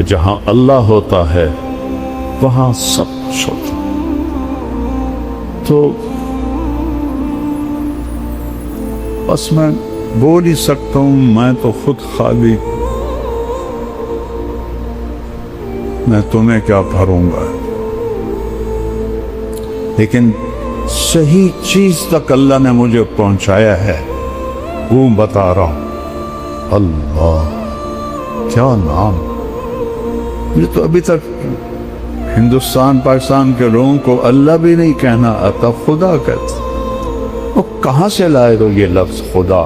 کہ جہاں اللہ ہوتا ہے وہاں سب کچھ ہوتا ہے۔ تو بس میں بول ہی سکتا ہوں، میں تو خود خالی، میں تمہیں کیا بھروں گا، لیکن صحیح چیز تک اللہ نے مجھے پہنچایا ہے، وہ بتا رہا ہوں۔ اللہ کیا نام! مجھے تو ابھی تک ہندوستان پاکستان کے لوگوں کو اللہ بھی نہیں کہنا آتا، خدا کہتے۔ وہ کہاں سے لائے ہو یہ لفظ خدا؟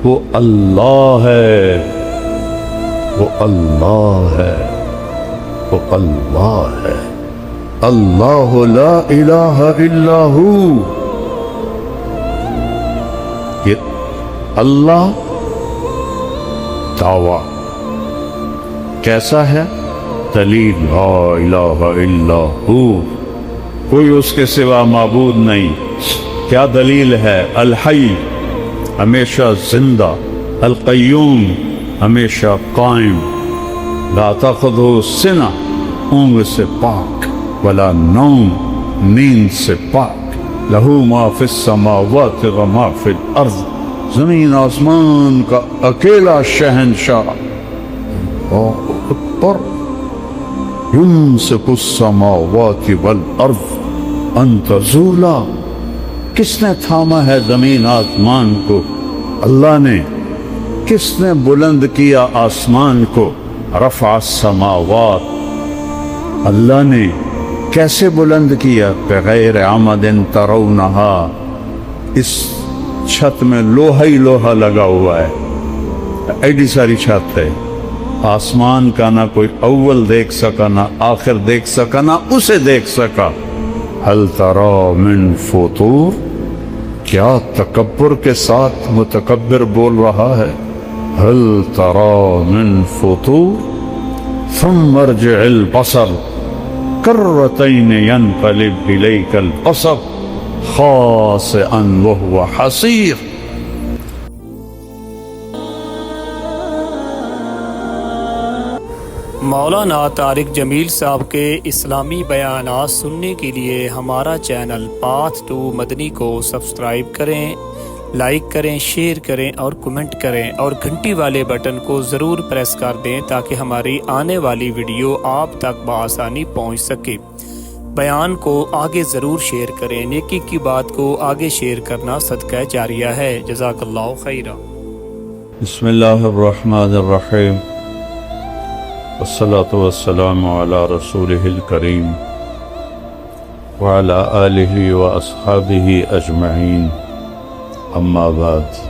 وہ اللہ ہے، وہ اللہ ہے، وہ اللہ ہے۔ اللہ لا الہ الا ہو۔ یہ اللہ دعویٰ کیسا ہے؟ دلیل لا الہ الا ہو، کوئی اس کے سوا معبود نہیں۔ کیا دلیل ہے؟ الحی، ہمیشہ زندہ، القیوم، ہمیشہ قائم، لا تاخذہ سنہ، اونگ سے پاک، ولا نوم، نیند سے پاک، لہ ما فی السماوات و ما فی الارض، زمین آسمان کا اکیلا شہنشاہ۔ اللہ اکبر۔ یمسک السماوات والارض ان تزولا، کس نے تھاما ہے زمین آسمان کو؟ اللہ نے۔ کس نے بلند کیا آسمان کو؟ رفع السماوات، اللہ نے۔ کیسے بلند کیا؟ بغیر عمد ترونہا، اس چھت میں لوہا ہی لوہا لگا ہوا ہے، ایڈی ساری چھت ہے۔ آسمان کا نہ کوئی اول دیکھ سکا، نہ آخر دیکھ سکا، نہ اسے دیکھ سکا۔ هل ترى من فطور، کیا تکبر کے ساتھ متکبر بول رہا ہے؟ هل ترى من فطور ثم ارجع البصر کرتین ينقلب الیک البصر خاسئا وهو حسیر۔ مولانا طارق جمیل صاحب کے اسلامی بیانات سننے کے لیے ہمارا چینل پاتھ ٹو مدنی کو سبسکرائب کریں، لائک کریں، شیئر کریں اور کمنٹ کریں، اور گھنٹی والے بٹن کو ضرور پریس کر دیں تاکہ ہماری آنے والی ویڈیو آپ تک بآسانی پہنچ سکے۔ بیان کو آگے ضرور شیئر کریں، نیکی کی بات کو آگے شیئر کرنا صدقہ جاریہ ہے۔ جزاک اللہ خیرہ۔ بسم اللہ الرحمن الرحیم، والصلاة والسلام على رسوله الكريم وعلى آلہ واصحابہ اجمعین، اما بعد۔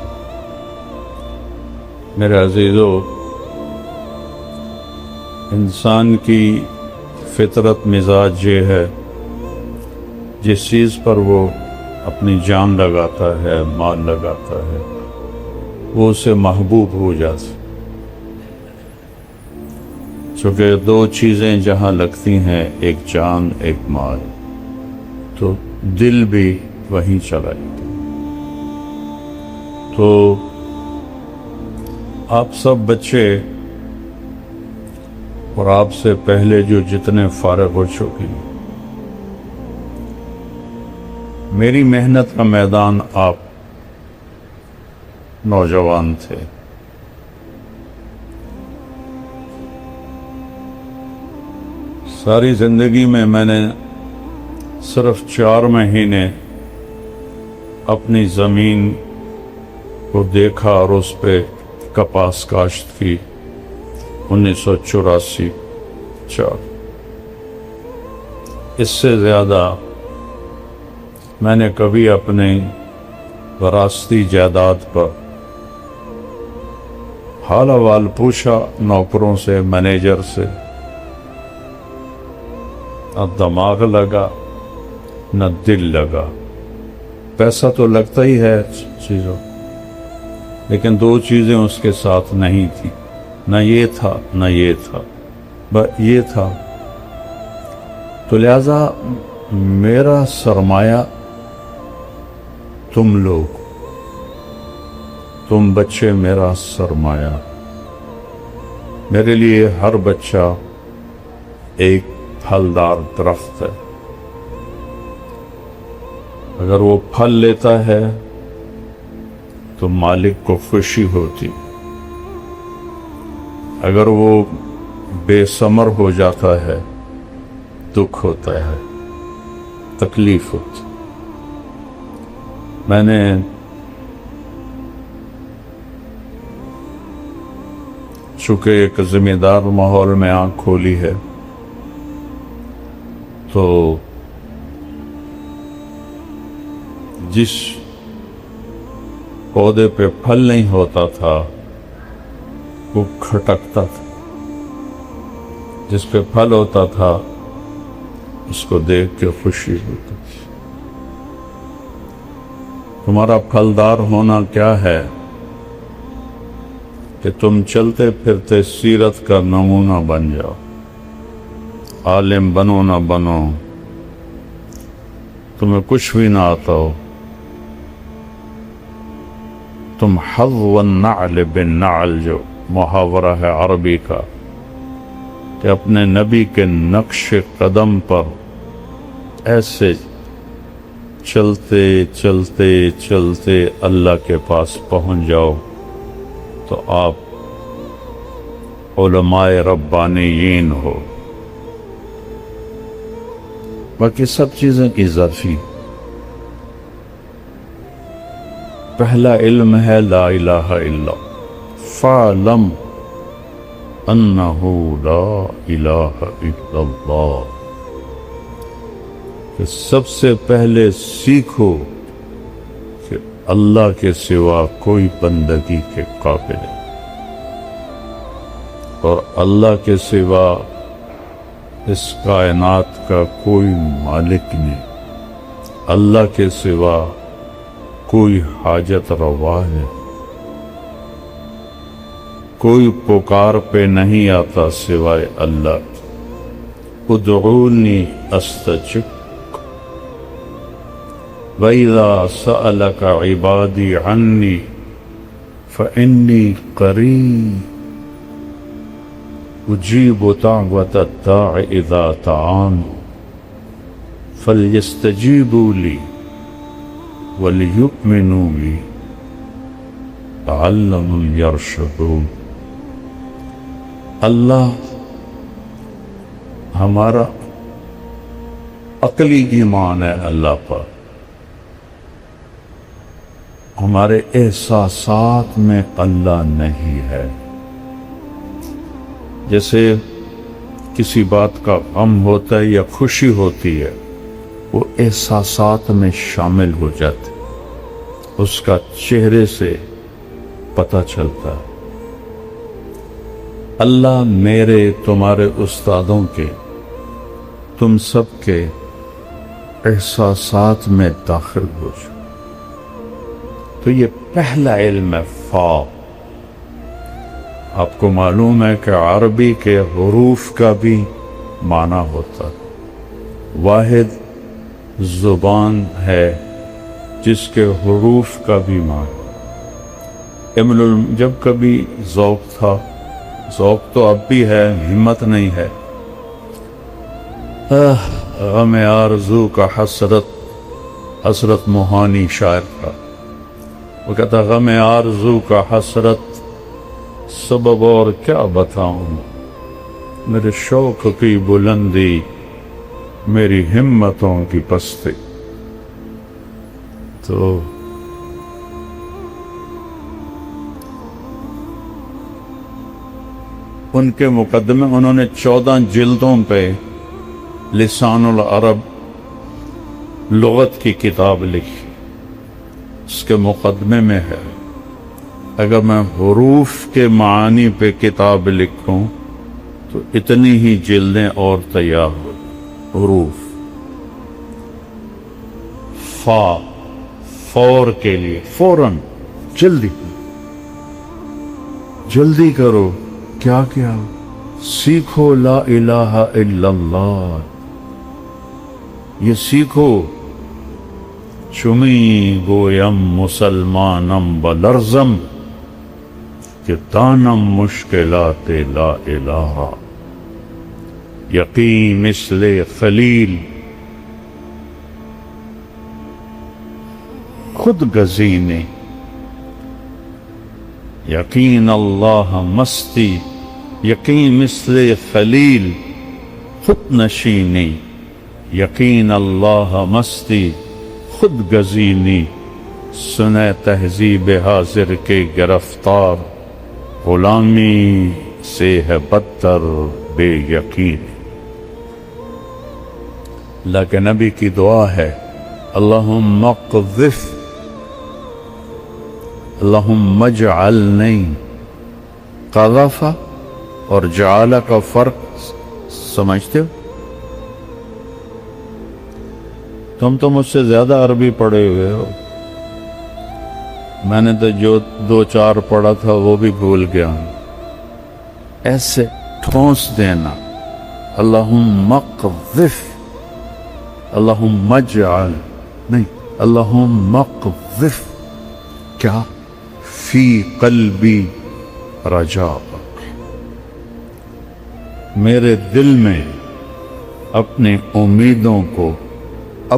میرے عزیزو، انسان کی فطرت مزاج یہ ہے، جس چیز پر وہ اپنی جان لگاتا ہے، مال لگاتا ہے، وہ اسے محبوب ہو جاتا ہے۔ چونکہ دو چیزیں جہاں لگتی ہیں، ایک جان ایک مال، تو دل بھی وہیں چلا جاتا۔ تو آپ سب بچے اور آپ سے پہلے جو جتنے فارغ ہو چکے، میری محنت کا میدان آپ نوجوان تھے۔ ساری زندگی میں نے صرف 4 مہینے اپنی زمین کو دیکھا اور اس پہ کپاس کاشت کی، 1984 4۔ اس سے زیادہ میں نے کبھی اپنے وراثتی جائیداد پر حال احوال پوچھا، نوکروں سے، مینیجر سے، نہ دماغ لگا نہ دل لگا۔ پیسہ تو لگتا ہی ہے چیزوں، لیکن 2 چیزیں اس کے ساتھ نہیں تھی، نہ یہ تھا نہ یہ تھا، بس یہ تھا۔ تو لہذا میرا سرمایہ تم لوگ، تم بچے میرا سرمایہ۔ میرے لیے ہر بچہ ایک پھلدار درخت ہے، اگر وہ پھل لیتا ہے تو مالک کو خوشی ہوتی، اگر وہ بے ثمر ہو جاتا ہے دکھ ہوتا ہے، تکلیف ہوتی۔ میں نے چونکہ ایک ذمہ دار ماحول میں آنکھ کھولی ہے تو جس پودے پہ پھل نہیں ہوتا تھا وہ کھٹکتا تھا، جس پہ پھل ہوتا تھا اس کو دیکھ کے خوشی ہوتی تھی۔ تمہارا پھلدار ہونا کیا ہے کہ تم چلتے پھرتے سیرت کا نمونہ بن جاؤ، عالم بنو نہ بنو، تمہیں کچھ بھی نہ آتا ہو، تم حظو النعل بالنعل جو محاورہ ہے عربی کا، کہ اپنے نبی کے نقش قدم پر ایسے چلتے چلتے چلتے اللہ کے پاس پہنچ جاؤ تو آپ علماء ربانیین ہو۔ باقی سب چیزیں کی ظرفی، پہلا علم ہے لا الہ الا فَاعْلَمْ أَنَّهُ لَا إِلَٰهَ إِلَّا اللَّهُ، کہ سب سے پہلے سیکھو کہ اللہ کے سوا کوئی بندگی کے قابل ہے، اور اللہ کے سوا اس کائنات کا کوئی مالک نہیں، اللہ کے سوا کوئی حاجت روا ہے، کوئی پکار پہ نہیں آتا سوائے اللہ۔ ادعونی استجب وَإِذَا سَأَلَكَ عِبَادِي عَنِّي فَإِنِّي قَرِيبٌ أُجِيبُ دَعْوَةَ الدَّاعِ إِذَا دَعَانِ فَلْيَسْتَجِيبُوا لِي وَلْيُؤْمِنُوا بِي لَعَلَّهُمْ يَرْشُدُونَ۔ اللہ ہمارا عقلی ایمان ہے اللہ پر، ہمارے احساسات میں اللہ نہیں ہے۔ جیسے کسی بات کا غم ہوتا ہے یا خوشی ہوتی ہے، وہ احساسات میں شامل ہو جاتے، اس کا چہرے سے پتہ چلتا ہے۔ اللہ میرے تمہارے استادوں کے تم سب کے احساسات میں داخل ہو جائے، تو یہ پہلا علم ہے فا۔ آپ کو معلوم ہے کہ عربی کے حروف کا بھی معنی ہوتا ہے، واحد زبان ہے جس کے حروف کا بھی معنی۔ جب کبھی ذوق تھا، ذوق تو اب بھی ہے، ہمت نہیں ہے، غم آرزو کا حسرت موہانی شاعر تھا، وہ کہتا غم آرزو کا حسرت سبب اور کیا بتاؤں، میرے شوق کی بلندی میری ہمتوں کی پستی۔ تو ان کے مقدمے انہوں نے 14 جلدوں پہ لسان العرب لغت کی کتاب لکھی، اس کے مقدمے میں ہے اگر میں حروف کے معانی پہ کتاب لکھوں تو اتنی ہی جلدیں اور تیار ہو۔ حروف فا، فور کے لیے، فوراً، جلدی کرو، کیا سیکھو لا الہ الا اللہ، یہ سیکھو۔ چمی گویم مسلمانم بلرزم کہ دانم مشکلات لا الہ، یقین مثل خلیل خود گزینی، یقین اللہ مستی، یقین مثل خلیل خود نشینی، یقین اللہ مستی خود گزینی، سنے تہذیب حاضر کے گرفتار، غلامی سے ہے بدتر بے یقین۔ اللہ کے نبی کی دعا ہے اللہم اقذف، اللہم اجعلنی، قذف اور جعل کا فرق سمجھتے ہو؟ تم تو مجھ سے زیادہ عربی پڑھے ہوئے ہو، میں نے تو جو 2-4 پڑھا تھا وہ بھی بھول گیا ہوں۔ ایسے ٹھونس دینا، اللہم اقذف، اللہم اجعل نہیں، اللہم اقذف کیا؟ فی قلبی رجاءک، میرے دل میں اپنے امیدوں کو،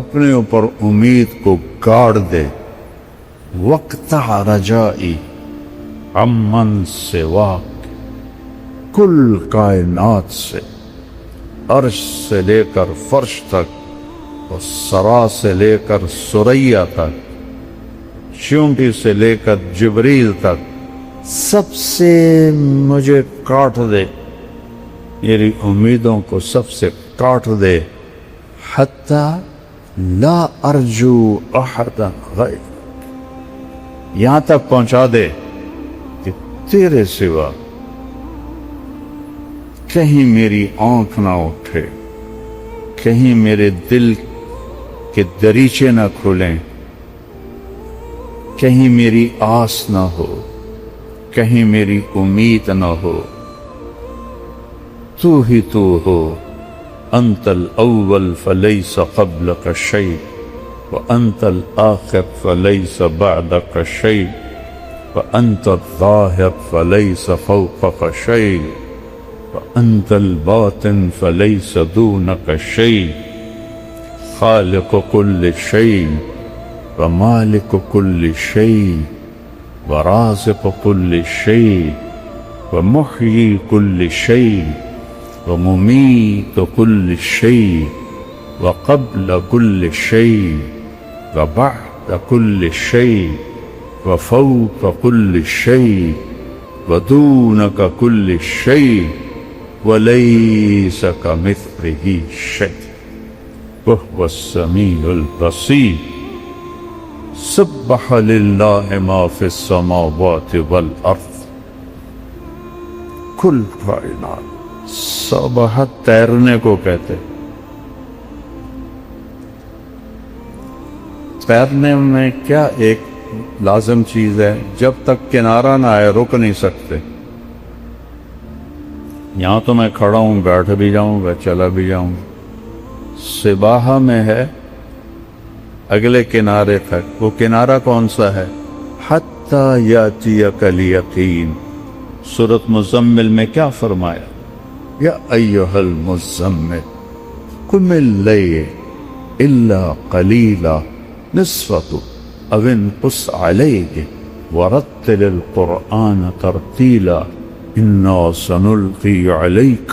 اپنے اوپر امید کو گاڑ دے، وقتع رجائی عمن سواک، کل کائنات سے، عرش سے لے کر فرش تک اور سرا سے لے کر سریا تک، چونٹی سے لے کر جبریل تک، سب سے مجھے کاٹ دے، میری امیدوں کو سب سے کاٹ دے، حتی لا ارجو احدا غیر، یہاں تک پہنچا دے کہ تیرے سوا کہیں میری آنکھ نہ اٹھے، کہیں میرے دل کے دریچے نہ کھلیں، کہیں میری آس نہ ہو، کہیں میری امید نہ ہو، تو ہی تو ہو، انت الاول فلیس قبلک شیء وانت الآخر فلیس بعدک شیء وانت الظاہر فلیس فوقک شیء وانت الباطن فلیس دونک شیء، خالق کل شیء ومالک کل شیء ورازق کل شیء ومحیی کل شیء وممیت کل شیء وقبل كل شيء وبعد كل شيء وفوق كل شيء ودونك كل شيء وليس كمثله شيء وهو السميع البصير، سبح لله ما في السماوات والأرض، کل کائنات۔ سبح تیرنے کو کہتے، تیرنے میں کیا ایک لازم چیز ہے، جب تک کنارہ نہ آئے رک نہیں سکتے۔ یہاں تو میں کھڑا ہوں، بیٹھ بھی جاؤں گا، چلا بھی جاؤں گا۔ سباحہ میں ہے اگلے کنارے تک، وہ کنارہ کون سا ہے؟ حتی یاتیک الیقین۔ سورۃ مزمل میں کیا فرمایا؟ یا ایھا المزمل قم اللیل الا قلیلا نصفه او انقص علیہ ورتل القرآن ترتیلا انا سنلقی علیک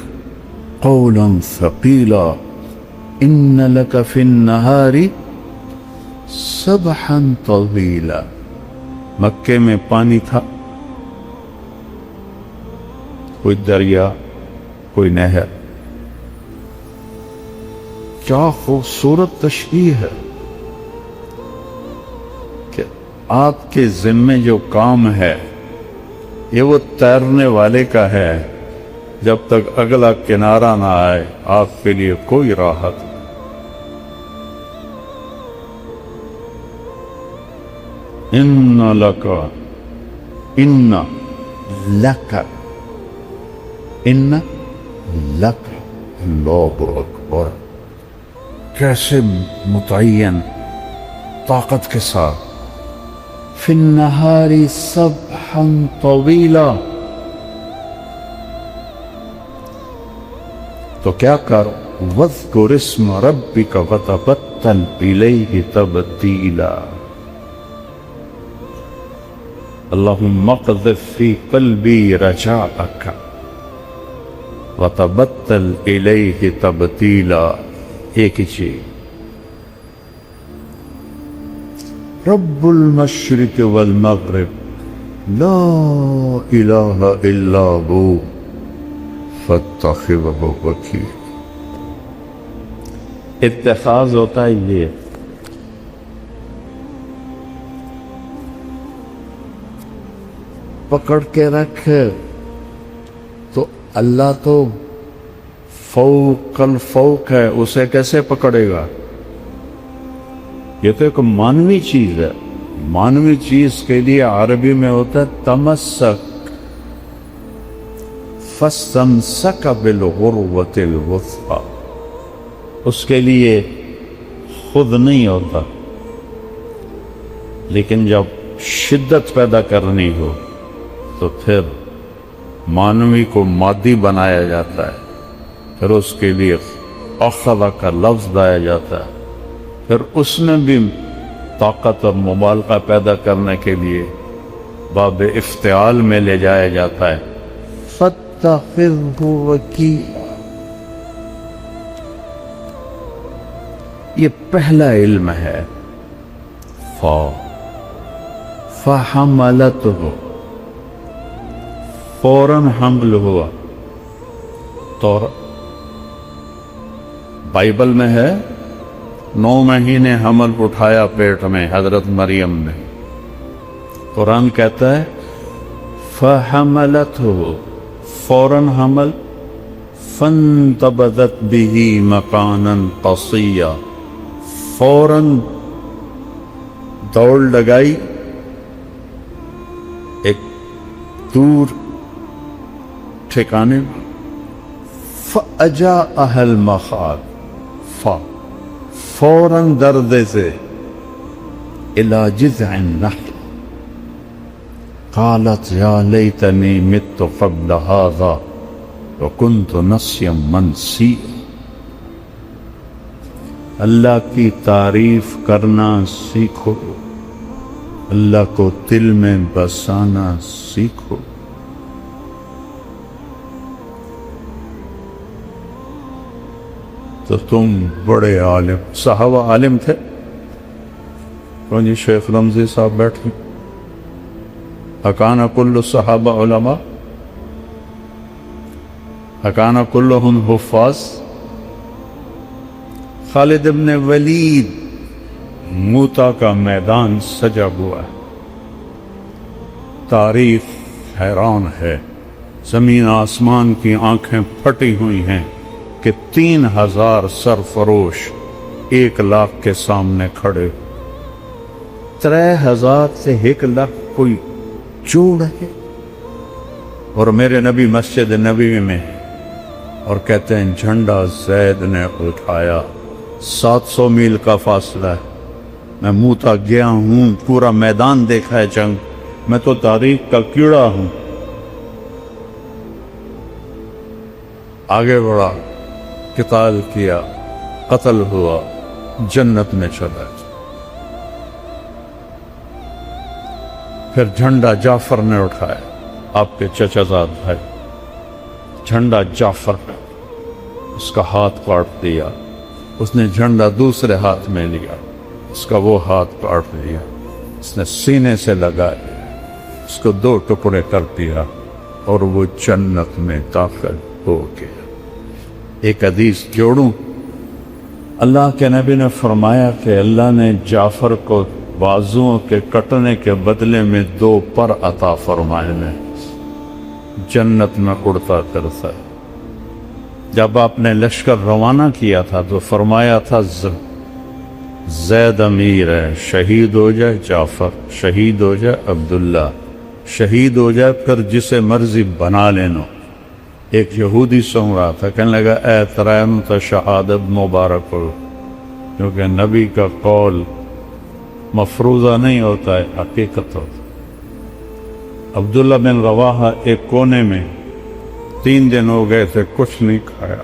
قولا ثقیلا ان لک فی النہار سبحا طویلا۔ مکے میں پانی تھا، کوئی دریا، کوئی نہر، کیا خوبصورت تشبیہ ہے کہ آپ کے ذمے جو کام ہے یہ وہ تیرنے والے کا ہے، جب تک اگلا کنارہ نہ آئے آپ کے لیے کوئی راحت نہیں۔ ان لک اللہ اکبر، کیسے متعین طاقت کے ساتھ، فی النہار سبحا طویلا، تو کیا کرو؟ وَاذْكُرِ اسْمَ رَبِّكَ وَتَبَتَّلْ إِلَيْهِ تَبْتِيلًا اللهم اقذف في قلبي رجاءك وتبتل إليه تبتيلا. ایک ہی چیز، رب المشرق والمغرب لا الہ الا هو فاتخذه وکیلا. اتخاذ ہوتا ہے یہ پکڑ کے رکھ، تو اللہ تو فوق الفوق ہے، اسے کیسے پکڑے گا؟ یہ تو ایک مانوی چیز ہے. مانوی چیز کے لیے عربی میں ہوتا ہے تمسک. فَاسْتَمْسَكَ بِالْعُرْوَةِ الْوُثْقَىٰ. اس کے لیے خود نہیں ہوتا، لیکن جب شدت پیدا کرنی ہو تو پھر مانوی کو مادی بنایا جاتا ہے، پھر اس کے لیے اخذ کا لفظ لایا جاتا ہے، پھر اس میں بھی طاقت اور مبالغہ پیدا کرنے کے لیے باب افتعال میں لے جایا جاتا ہے. فَاتَّخِذْهُ وَكِيلًا. یہ پہلا علم ہے. فَحَمَلَتْهُ، فوراً حمل ہوا. تو بائبل میں ہے 9 مہینے حمل اٹھایا پیٹ میں حضرت مریم نے. قرآن کہتا ہے فَحَمَلَتْهُ، فوراً حمل. فَانْتَبَذَتْ بِهِ مَكَانًا قَصِيًّا، فوراً دوڑ لگائی ایک دور ٹھکانے. فَأَجَاءَهَا الْمَخَاضُ، فوراً دردے سے إِلَى جِذْعِ النَّخْلِ قالت يا ليتني مت قبل هذا وكنت نسيا منسيا. اللہ کی تعریف کرنا سیکھو، اللہ کو دل میں بسانا سیکھو. تو تم بڑے عالم. صحابہ عالم تھے. کون جی؟ شیخ رمزی صاحب بیٹھے. اکان کل صحابہ علماء، اکان کلہم حفاظ. خالد ابن ولید، موتا کا میدان سجا ہوا ہے. تاریخ حیران ہے. زمین آسمان کی آنکھیں پھٹی ہوئی ہیں کہ 3000 سرفروش 1,00,000 کے سامنے کھڑے. 3000 سے 1,00,000 کوئی جوڑ ہے. اور میرے نبی مسجد نبوی میں اور کہتے ہیں جھنڈا زید نے اٹھایا. 700 میل کا فاصلہ ہے. میں موتا گیا ہوں، پورا میدان دیکھا ہے جنگ. میں تو تاریخ کا کیڑا ہوں. آگے بڑھا، قتال کیا، قتل ہوا، جنت میں چلا. پھر جھنڈا جعفر نے اٹھایا، آپ کے چچا زاد بھائی. جھنڈا جعفر نے، اس کا ہاتھ کاٹ دیا. اس نے جھنڈا دوسرے ہاتھ میں لیا، اس کا وہ ہاتھ کاٹ دیا. اس نے سینے سے لگایا، اس کو 2 ٹکڑے کر دیا، اور وہ جنت میں داخل ہو گیا. ایک حدیث جوڑوں. اللہ کے نبی نے فرمایا کہ اللہ نے جعفر کو بازوؤں کے کٹنے کے بدلے میں 2 پر عطا فرمائے ہیں. جنت میں اڑتا کرتا ہے. جب آپ نے لشکر روانہ کیا تھا تو فرمایا تھا زید امیر ہے، شہید ہو جائے جعفر، شہید ہو جائے عبداللہ، شہید ہو جائے پھر جسے مرضی بنا لینا. ایک یہودی سن رہا تھا، کہنے لگا اے ترائم تو شہادت مبارک ہو، کیونکہ نبی کا قول مفروضہ نہیں ہوتا ہے، حقیقت ہوتا. عبداللہ بن رواحہ ایک کونے میں 3 دن ہو گئے تھے، کچھ نہیں کھایا.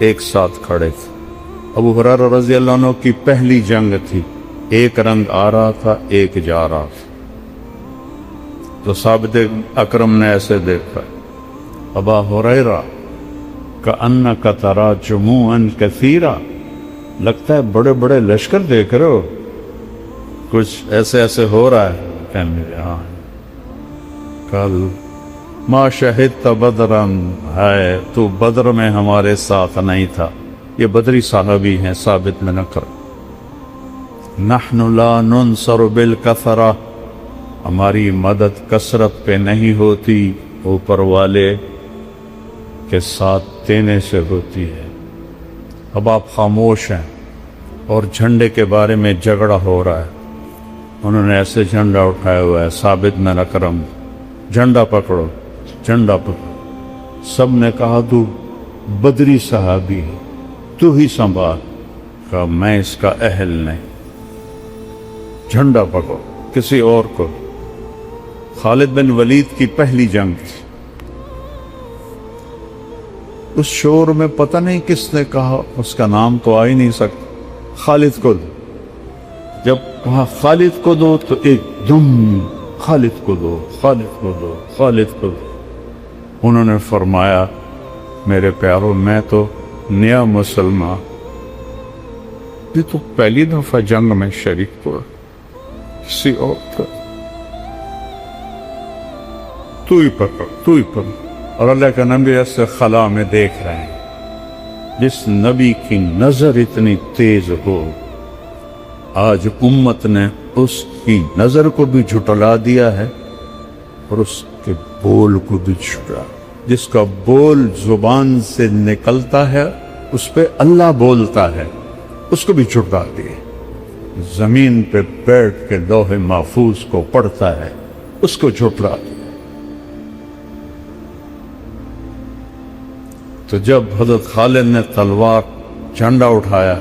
ایک ساتھ کھڑے تھے. ابو ہریرہ رضی اللہ عنہ کی پہلی جنگ تھی، ایک رنگ آ رہا تھا ایک جا رہا تھا. تو ثابت اکرم نے ایسے دیکھا، ابا ہریرہ کأنک تری جموعا کثیرا، لگتا ہے بڑے بڑے لشکر دیکھ رہے ہو، کچھ ایسے ایسے ہو رہا ہے. کہنے لگے ہاں. کل ما شہدت بدرا، ہے تو بدر میں ہمارے ساتھ نہیں تھا. یہ بدری صحابی ہیں ثابت بن اکرم. نحن لا ننصر بالکثرہ، ہماری مدد کثرت پہ نہیں ہوتی، اوپر والے کے ساتھ دینے سے ہوتی ہے. اب آپ خاموش ہیں اور جھنڈے کے بارے میں جھگڑا ہو رہا ہے. انہوں نے ایسے جھنڈا اٹھایا ہوا ہے، ثابت بن اکرم جھنڈا پکڑو جھنڈا پکڑو. سب نے کہا تو بدری صحابی ہے، تو ہی سنبھال. کہا میں اس کا اہل نہیں، جھنڈا پکڑو کسی اور کو. خالد بن ولید کی پہلی جنگ تھی. اس شور میں پتہ نہیں کس نے کہا، اس کا نام تو آ ہی نہیں سکتا، خالد کو دو. جب کہا خالد کو دو تو ایک دم خالد کو دو خالد کو دو خالد کو دو. انہوں نے فرمایا میرے پیاروں میں تو نیا مسلمان، یہ تو پہلی دفعہ جنگ میں شریک ہوا، کسی اور کا تو ہی پکڑ تو ہی پکڑ. اور اللہ کا نبی ایسے خلا میں دیکھ رہے ہیں. جس نبی کی نظر اتنی تیز ہو، آج امت نے اس کی نظر کو بھی جھٹلا دیا ہے اور اس کے بول کو بھی جھٹلا. جس کا بول زبان سے نکلتا ہے اس پہ اللہ بولتا ہے، اس کو بھی جھٹلا دیے. زمین پہ بیٹھ کے لوح محفوظ کو پڑھتا ہے، اس کو جھٹلا دیا. تو جب حضرت خالد نے تلوار جھنڈا اٹھایا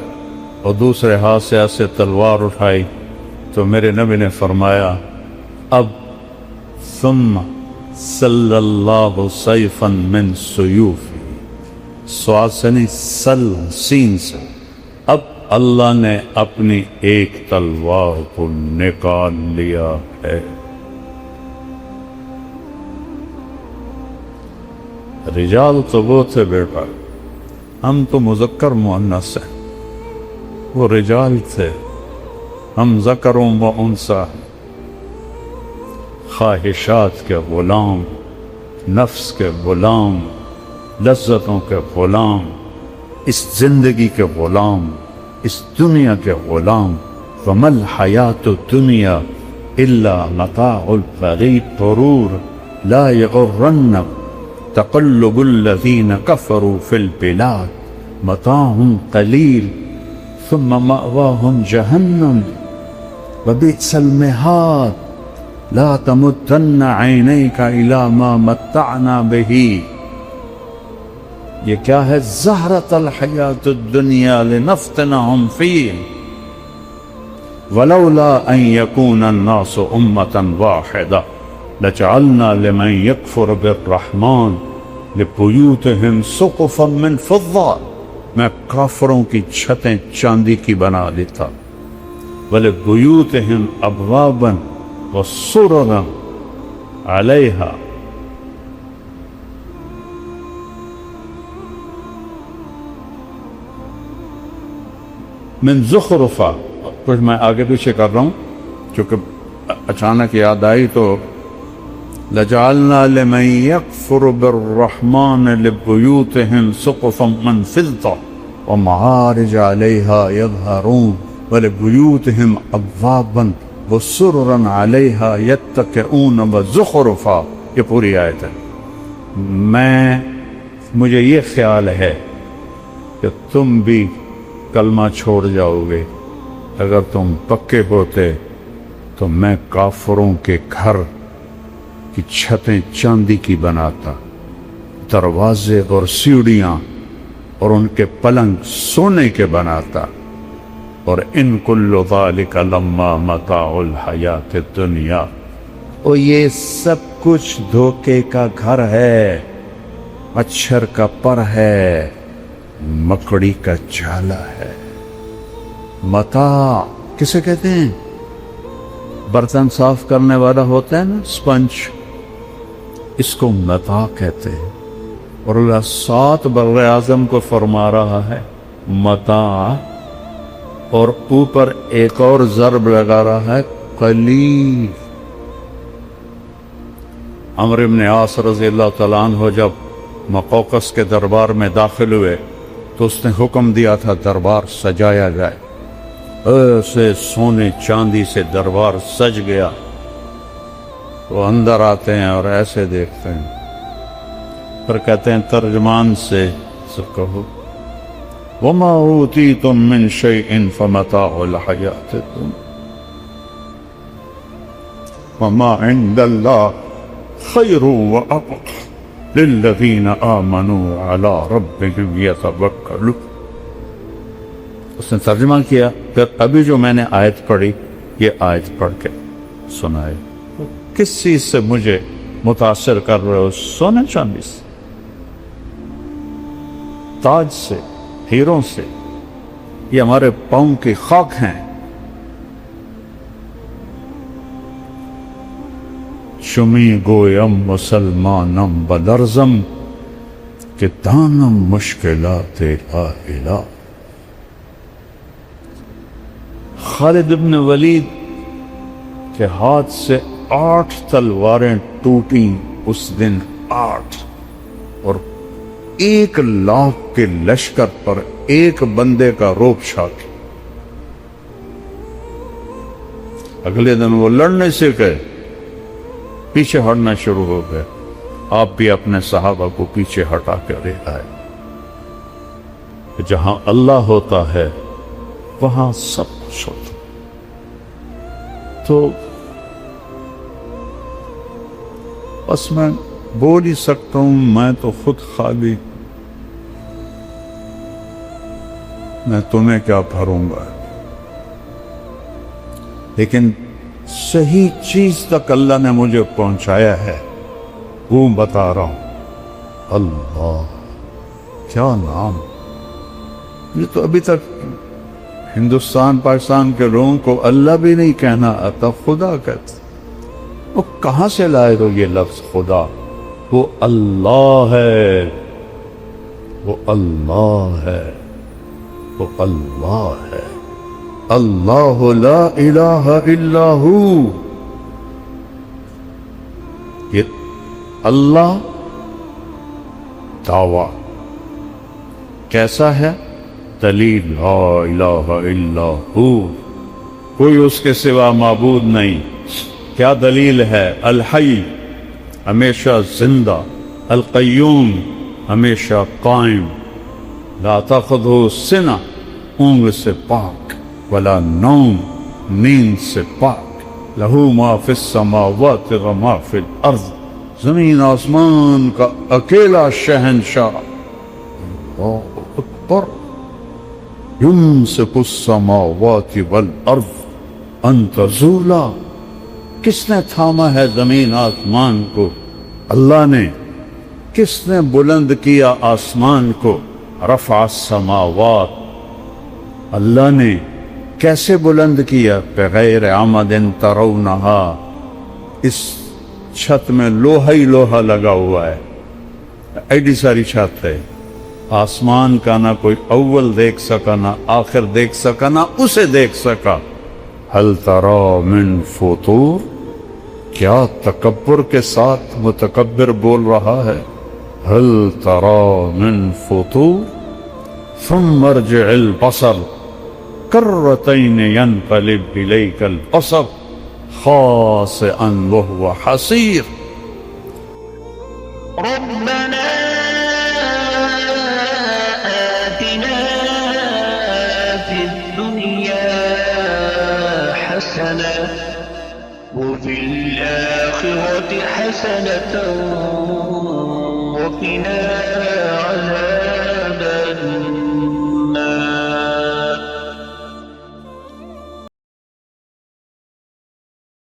اور دوسرے ہاتھ سے ایسے تلوار اٹھائی تو میرے نبی نے فرمایا اب ثم صلی اللہ سیفا من سیوفی، سواد سے نہیں، سل سین سے، اب اللہ نے اپنی ایک تلوار کو نکال لیا ہے. رجال تو وہ تھے بیٹا، ہم تو مذکر مؤنث ہیں، وہ رجال تھے، ہم ذکروں و انثیٰ، خواہشات کے غلام، نفس کے غلام، لذتوں کے غلام، اس زندگی کے غلام، اس دنیا کے غلام. وَمَا الْحَيَاةُ الدُّنْيَا إِلَّا مَتَاعُ الْغُرُورِ لَا يَغُرَّنَّكُمْ تقلب الذين كفروا في البلاد متاع قليل ثم مأواهم جهنم وبئس المهاد لا تمدن عينيك إلى ما متعنا به. یہ کیا ہے؟ زہرۃ الحیات الدنیا لنفتنہم فیہ ولولا ان یکون الناس امة واحدہ لجعلنا لمن یکفر بالرحمن لبیوتہم سقفا من فضہ. میں کافروں کی چھتیں چاندی کی بنا دیتا. ولبیوتہم ابوابا وسررا علیہا. من زخرفہ. کچھ میں آگے پیچھے کر رہا ہوں کیونکہ اچانک یاد آئی تو لَجَعَلْنَا لِمَنْ يَكْفُرُ بِالرَّحْمَنِ لِبُيُوتِهِمْ سُقُفًا مِّن فِضَّةٍ وَمَعَارِجَ عَلَيْهَا يَظْهَرُونَ وَلِبُيُوتِهِمْ أَبْوَابًا وَسُرُرًا عَلَيْهَا يَتَّكِئُونَ وَزُخْرُفًا. یہ پوری آیت ہے. مجھے یہ خیال ہے کہ تم بھی کلمہ چھوڑ جاؤ گے. اگر تم پکے ہوتے تو میں کافروں کے گھر کی چھتیں چاندی کی بناتا، دروازے اور سیڑھیاں اور ان کے پلنگ سونے کے بناتا. اور ان کل ذالک لما متاع الحیات الدنیا. اور یہ سب کچھ دھوکے کا گھر ہے، مچھر کا پر ہے. مکڑی کا جالا ہے۔ متاع کسے کہتے ہیں؟ برتن صاف کرنے والا ہوتا ہے نا، سپنج، اس کو متاع کہتے ہیں۔ اور اللہ 7 بر اعظم کو فرما رہا ہے متاع، اور اوپر ایک اور ضرب لگا رہا ہے قلیل۔ عمرو بن عاص رضی اللہ تعالیٰ عنہ جب مقوقس کے دربار میں داخل ہوئے تو اس نے حکم دیا تھا دربار سجایا جائے۔ ایسے سونے چاندی سے دربار سج گیا۔ وہ اندر آتے ہیں اور ایسے دیکھتے ہیں، پھر کہتے ہیں ترجمان سے کہو وَمَا أُوتِيتُم مِّن شَيْءٍ فَمَتَاعُ الْحَيَاةِ الدُّنْيَا وَمَا عِندَ اللَّهِ خَيْرٌ وَأَبْقَىٰ لِلَّذِينَ آمَنُوا عَلَىٰ رَبِّهِمْ يَتَوَكَّلُونَ۔ اس نے ترجمہ کیا، پھر ابھی جو میں نے آیت پڑھی یہ آیت پڑھ کے سنائے۔ کس چیز سے مجھے متاثر کر رہے ہو؟ سونے چاندی سے، تاج سے، ہیروں سے، یہ ہمارے پاؤں کی خاک ہیں۔ شمی گویم مسلمانم بدرزم کہ دانم مشکلات الہ۔ خالد بن ولید کے ہاتھ سے 8 تلواریں ٹوٹیں اس دن، 8، اور 1,00,000 کے لشکر پر ایک بندے کا روب شاک۔ اگلے دن وہ لڑنے سے گئے، پیچھے ہٹنا شروع ہو گئے۔ آپ بھی اپنے صحابہ کو پیچھے ہٹا کر لے آئے۔ جہاں اللہ ہوتا ہے وہاں سب کچھ ہوتا۔ تو بس میں بول ہی سکتا ہوں، میں تو خود خالی، میں تمہیں کیا بھروں گا، لیکن صحیح چیز تک اللہ نے مجھے پہنچایا ہے، وہ بتا رہا ہوں۔ اللہ، کیا نام! یہ تو ابھی تک ہندوستان پاکستان کے لوگوں کو اللہ بھی نہیں کہنا آتا، خدا کہتے۔ وہ کہاں سے لائے ہو یہ لفظ خدا؟ وہ اللہ ہے، وہ اللہ ہے، وہ اللہ ہے۔ اللہ لا الہ الا ہو۔ یہ اللہ دعویٰ کیسا ہے؟ دلیل لا الہ الا ہو، کوئی اس کے سوا معبود نہیں۔ کیا دلیل ہے؟ الحی، ہمیشہ زندہ، القیوم، ہمیشہ قائم، لا تاخذہ سنہ، اونگ سے پاک، ولا نوم، نیند سے پاک، لہو ما فی السماوات و ما فی الارض، زمین آسمان کا اکیلا شہنشاہ۔ اللہ اکبر۔ یمسک السماوات والارض ان تزولا، کس نے تھاما ہے زمین آسمان کو؟ اللہ نے۔ کس نے بلند کیا آسمان کو؟ رفع السماوات، اللہ نے۔ کیسے بلند کیا؟ بغیر عمد ترونہا، اس چھت میں لوہا ہی لوہا لگا ہوا ہے، ایڈی ساری چھت ہے۔ آسمان کا نہ کوئی اول دیکھ سکا، نہ آخر دیکھ سکا، نہ اسے دیکھ سکا۔ هل ترى من فطور، کیا تکبر کے ساتھ متکبر بول رہا ہے؟ هل ترى من فطور ثم ارجع البصر كرتين ينقلب إليك البصر خاسئا وهو حسير۔ ربنا آتنا في الدنيا حسنة وفي الآخرة حسنة وقنا عذاب